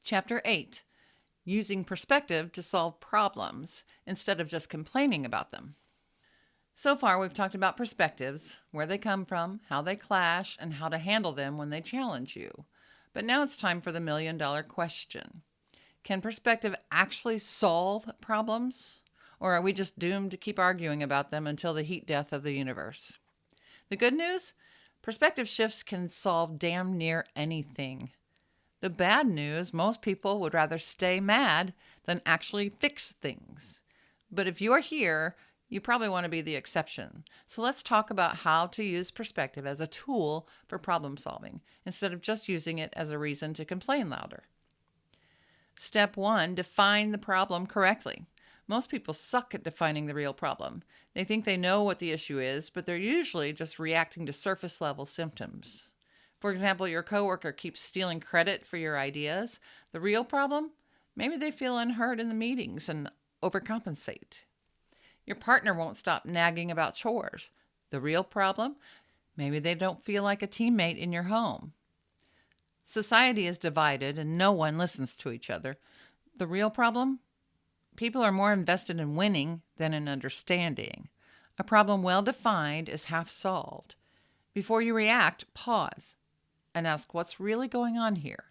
Chapter 8, Using Perspective to Solve Problems Instead of Just Complaining About Them. So far, we've talked about perspectives, where they come from, how they clash, and how to handle them when they challenge you. But now it's time for the million-dollar question. Can perspective actually solve problems? Or are we just doomed to keep arguing about them until the heat death of the universe? The good news? Perspective shifts can solve damn near anything. The bad news, most people would rather stay mad than actually fix things. But if you're here, you probably want to be the exception. So let's talk about how to use perspective as a tool for problem solving instead of just using it as a reason to complain louder. Step 1, define the problem correctly. Most people suck at defining the real problem. They think they know what the issue is, but they're usually just reacting to surface level symptoms. For example, your coworker keeps stealing credit for your ideas. The real problem? Maybe they feel unheard in the meetings and overcompensate. Your partner won't stop nagging about chores. The real problem? Maybe they don't feel like a teammate in your home. Society is divided and no one listens to each other. The real problem? People are more invested in winning than in understanding. A problem well defined is half solved. Before you react, pause and ask what's really going on here.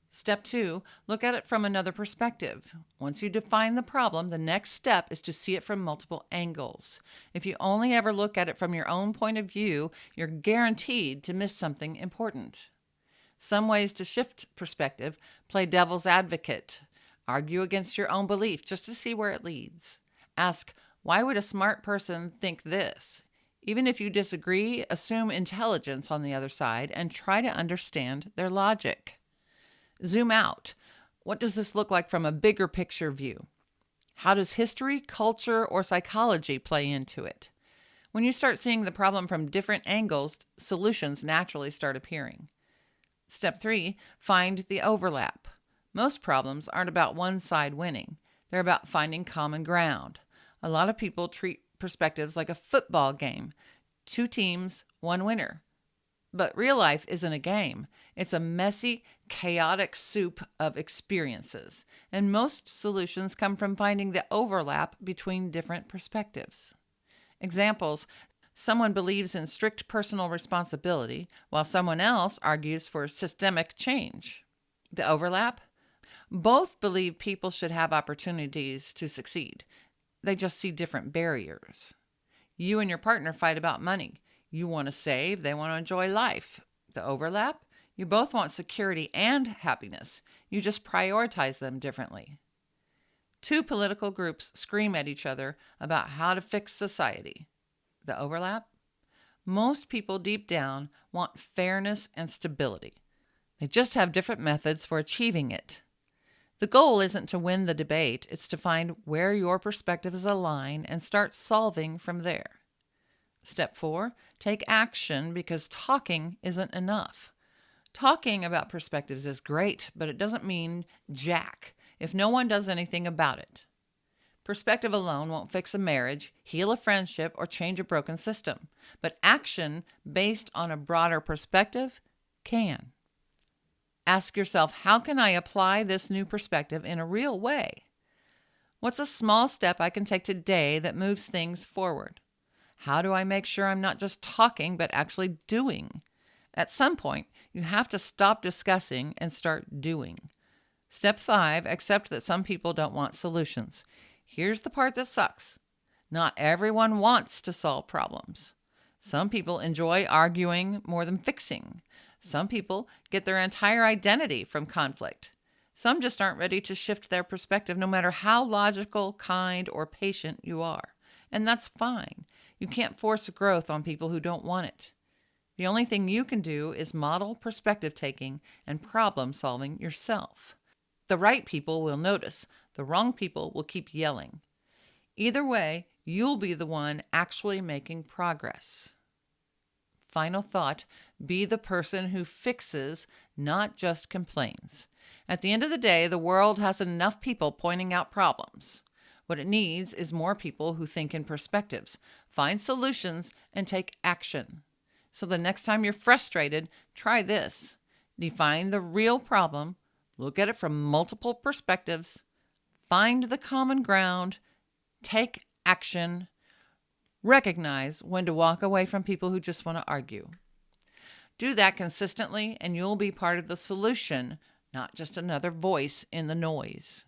Step 2, look at it from another perspective. Once you define the problem, the next step is to see it from multiple angles. If you only ever look at it from your own point of view, you're guaranteed to miss something important. Some ways to shift perspective: play devil's advocate. Argue against your own belief just to see where it leads. Ask, why would a smart person think this? Even if you disagree, assume intelligence on the other side and try to understand their logic. Zoom out. What does this look like from a bigger picture view? How does history, culture, or psychology play into it? When you start seeing the problem from different angles, solutions naturally start appearing. Step 3, find the overlap. Most problems aren't about one side winning. They're about finding common ground. A lot of people treat perspectives like a football game. 2 teams, 1 winner. But real life isn't a game. It's a messy, chaotic soup of experiences. And most solutions come from finding the overlap between different perspectives. Examples: someone believes in strict personal responsibility, while someone else argues for systemic change. The overlap? Both believe people should have opportunities to succeed. They just see different barriers. You and your partner fight about money. You want to save, they want to enjoy life. The overlap? You both want security and happiness. You just prioritize them differently. 2 political groups scream at each other about how to fix society. The overlap? Most people deep down want fairness and stability. They just have different methods for achieving it. The goal isn't to win the debate, it's to find where your perspectives align and start solving from there. Step 4, take action, because talking isn't enough. Talking about perspectives is great, but it doesn't mean jack if no one does anything about it. Perspective alone won't fix a marriage, heal a friendship, or change a broken system. But action based on a broader perspective can. Ask yourself, how can I apply this new perspective in a real way? What's a small step I can take today that moves things forward? How do I make sure I'm not just talking, but actually doing? At some point, you have to stop discussing and start doing. Step 5, accept that some people don't want solutions. Here's the part that sucks. Not everyone wants to solve problems. Some people enjoy arguing more than fixing. Some people get their entire identity from conflict. Some just aren't ready to shift their perspective no matter how logical, kind, or patient you are. And that's fine. You can't force growth on people who don't want it. The only thing you can do is model perspective taking and problem solving yourself. The right people will notice. The wrong people will keep yelling. Either way, you'll be the one actually making progress. Final thought, be the person who fixes, not just complains. At the end of the day, the world has enough people pointing out problems. What it needs is more people who think in perspectives, find solutions, and take action. So the next time you're frustrated, try this. Define the real problem, Look at it from multiple perspectives, find the common ground, take action, recognize when to walk away from people who just want to argue. Do that consistently, and you'll be part of the solution, not just another voice in the noise.